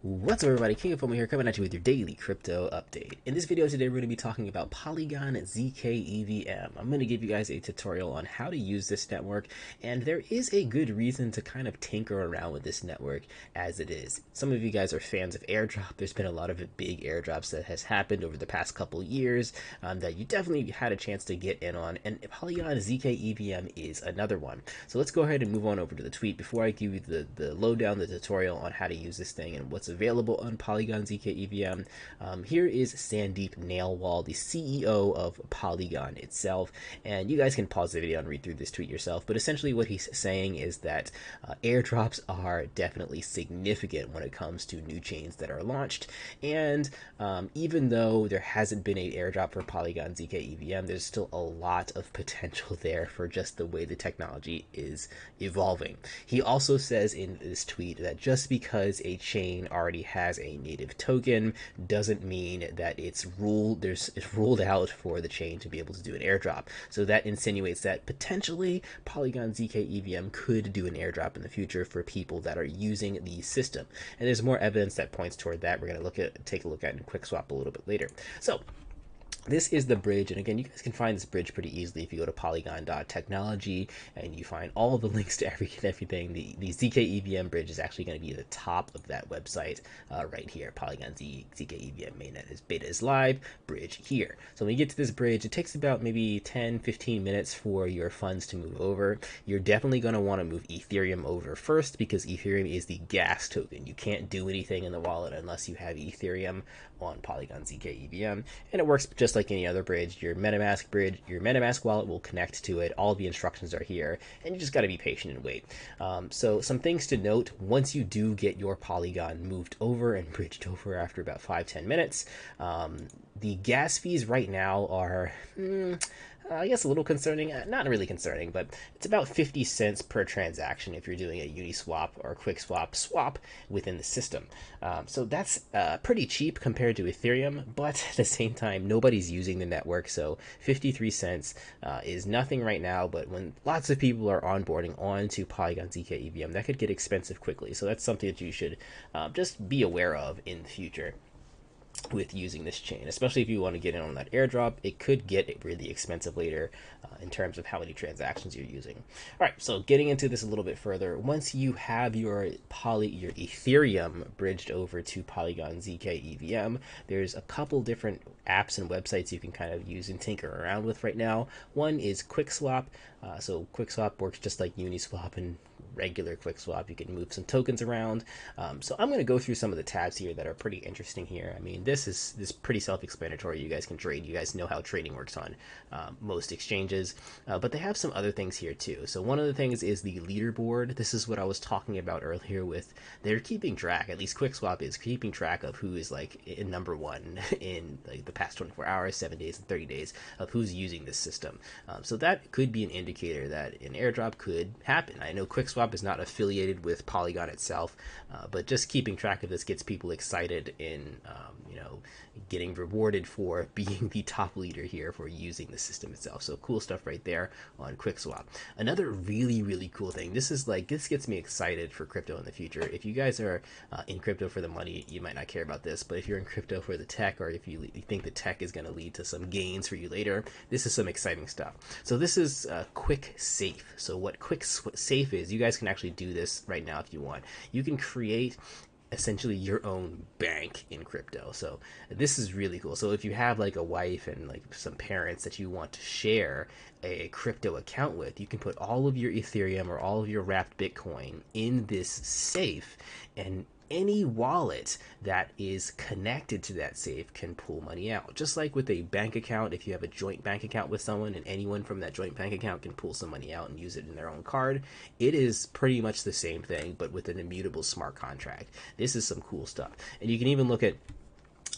What's up, everybody? King of Fomo here, coming at you with your daily crypto update. In this video today, we're going to be talking about Polygon ZkEVM. I'm going to give you guys a tutorial on how to use this network, and there is a good reason to kind of tinker around with this network as it is. Some of you guys are fans of Airdrop. There's been a lot of big airdrops that has happened over the past couple years that you definitely had a chance to get in on, and Polygon ZkEVM is another one. So let's go ahead and move on over to the tweet before I give you the lowdown, the tutorial on how to use this thing and what's available on Polygon ZkEVM. Here is Sandeep Nailwal, the CEO of Polygon itself, and you guys can pause the video and read through this tweet yourself, but essentially what he's saying is that airdrops are definitely significant when it comes to new chains that are launched, and even though there hasn't been an airdrop for Polygon ZkEVM, there's still a lot of potential there for just the way the technology is evolving. He also says in this tweet that just because a chain already has a native token doesn't mean that it's ruled out for the chain to be able to do an airdrop. So that insinuates that potentially Polygon ZkEVM could do an airdrop in the future for people that are using the system. And there's more evidence that points toward that. We're going to take a look at in QuickSwap a little bit later. So this is the bridge, and again, you guys can find this bridge pretty easily if you go to polygon.technology and you find all the links to everything. The ZkEVM bridge is actually going to be at the top of that website right here. Polygon ZkEVM mainnet is beta is live, bridge here. So when you get to this bridge, it takes about maybe 10-15 minutes for your funds to move over. You're definitely going to want to move Ethereum over first because Ethereum is the gas token. You can't do anything in the wallet unless you have Ethereum on Polygon ZkEVM, and it works just like any other bridge. Your MetaMask wallet will connect to it. All the instructions are here, and you just got to be patient and wait. So some things to note: once you do get your Polygon moved over and bridged over after about 5-10 minutes, the gas fees right now are I guess a little concerning, not really concerning, but it's about 50 cents per transaction if you're doing a Uniswap or QuickSwap swap within the system. So that's pretty cheap compared to Ethereum, but at the same time, nobody's using the network, so 53 cents is nothing right now, but when lots of people are onboarding onto Polygon ZkEVM, that could get expensive quickly, so that's something that you should just be aware of in the future with using this chain, especially if you want to get in on that airdrop. It could get really expensive later in terms of how many transactions you're using. All right, so getting into this a little bit further, once you have your Ethereum bridged over to Polygon ZkEVM, there's a couple different apps and websites you can kind of use and tinker around with right now. One is QuickSwap. So QuickSwap works just like Uniswap and regular QuickSwap. You can move some tokens around. So I'm going to go through some of the tabs here that are pretty interesting here. I mean, this is pretty self-explanatory. You guys can trade. You guys know how trading works on most exchanges, but they have some other things here too. So one of the things is the leaderboard. This is what I was talking about earlier with they're keeping track, at least QuickSwap is keeping track of who is like in number one in like the past 24 hours, 7 days, and 30 days of who's using this system. So that could be an indicator that an airdrop could happen. I know QuickSwap is not affiliated with Polygon itself, but just keeping track of this gets people excited in getting rewarded for being the top leader here for using the system itself. So cool stuff right there on QuickSwap. Another really cool thing, this gets me excited for crypto in the future. If you guys are in crypto for the money, you might not care about this, but if you're in crypto for the tech, or if you think the tech is going to lead to some gains for you later, this is some exciting stuff. So this is QuickSafe. So what QuickSafe is, you guys can actually do this right now if you want. You can create essentially your own bank in crypto. So this is really cool. So if you have like a wife and like some parents that you want to share a crypto account with, you can put all of your Ethereum or all of your wrapped Bitcoin in this safe, and any wallet that is connected to that safe can pull money out. Just like with a bank account, if you have a joint bank account with someone and anyone from that joint bank account can pull some money out and use it in their own card, it is pretty much the same thing, but with an immutable smart contract. This is some cool stuff. And you can even look at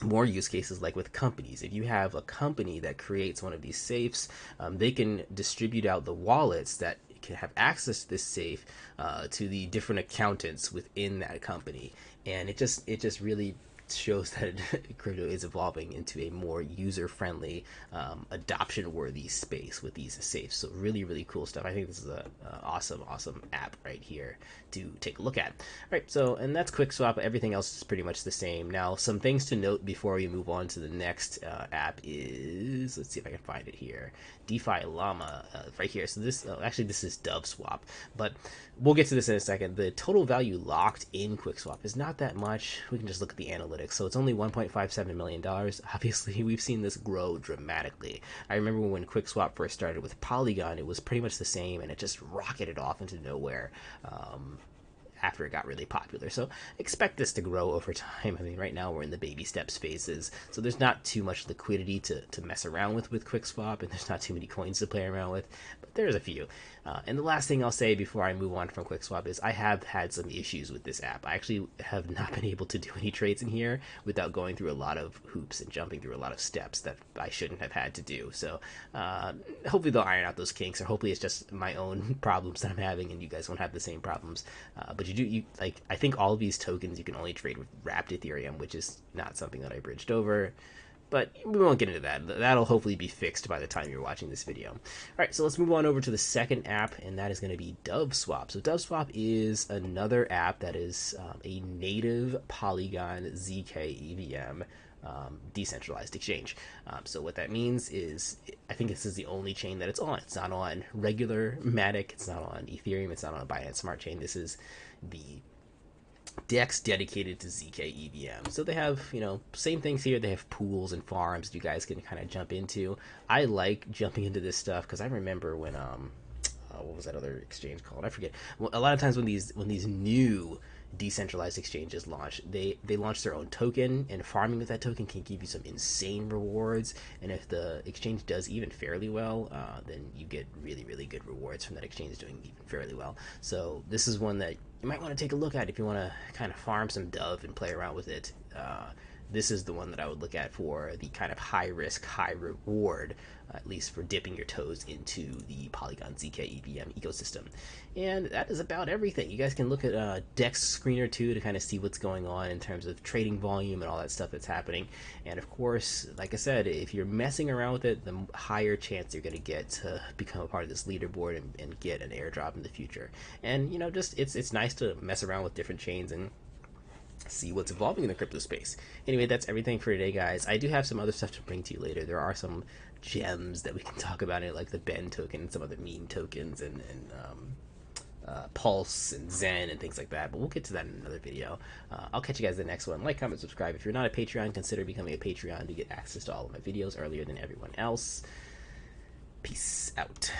more use cases like with companies. If you have a company that creates one of these safes, they can distribute out the wallets that can have access to this safe to the different accountants within that company, and it just really shows that crypto is evolving into a more user-friendly, adoption-worthy space with these safes. So really, really cool stuff. I think this is a awesome app right here to take a look at. All right, so and that's QuickSwap. Everything else is pretty much the same. Now, some things to note before we move on to the next app is, let's see if I can find it here, DeFi Llama right here. So this actually this is DoveSwap, but we'll get to this in a second. The total value locked in QuickSwap is not that much. We can just look at the analytics. So it's only $1.57 million. Obviously, we've seen this grow dramatically. I remember when QuickSwap first started with Polygon, it was pretty much the same, and it just rocketed off into nowhere. After it got really popular. So expect this to grow over time. I mean, right now we're in the baby steps phases, so there's not too much liquidity to mess around with QuickSwap, and there's not too many coins to play around with, but there's a few. And the last thing I'll say before I move on from QuickSwap is I have had some issues with this app. I actually have not been able to do any trades in here without going through a lot of hoops and jumping through a lot of steps that I shouldn't have had to do. So hopefully they'll iron out those kinks, or hopefully it's just my own problems that I'm having and you guys won't have the same problems. But I think all of these tokens you can only trade with wrapped Ethereum, which is not something that I bridged over. But we won't get into that. That'll hopefully be fixed by the time you're watching this video. All right, so let's move on over to the second app, and that is going to be DoveSwap. So DoveSwap is another app that is a native Polygon ZkEVM decentralized exchange. So what that means is, I think this is the only chain that it's on. It's not on regular Matic. It's not on Ethereum. It's not on Binance Smart Chain. This is the DEX dedicated to ZkEVM. So they have, same things here. They have pools and farms that you guys can kind of jump into. I like jumping into this stuff because I remember when what was that other exchange called? I forget. Well, a lot of times when these new decentralized exchanges launch, they launch their own token, and farming with that token can give you some insane rewards. And if the exchange does even fairly well, then you get really, really good rewards from that exchange doing even fairly well. So this is one that you might want to take a look at if you want to kind of farm some Dove and play around with it. This is the one that I would look at for the kind of high risk, high reward, at least for dipping your toes into the Polygon ZkEVM ecosystem. And that is about everything. You guys can look at DEX Screener too to kind of see what's going on in terms of trading volume and all that stuff that's happening. And of course, like I said, if you're messing around with it, the higher chance you're going to get to become a part of this leaderboard and get an airdrop in the future. And just it's nice to mess around with different chains and see what's evolving in the crypto space. Anyway, that's everything for today, guys. I do have some other stuff to bring to you later. There are some gems that we can talk about in it, like the Ben token and some other meme tokens and Pulse and Zen and things like that, but we'll get to that in another video. I'll catch you guys in the next one. Like, comment, subscribe. If you're not a Patreon, consider becoming a Patreon to get access to all of my videos earlier than everyone else. Peace out.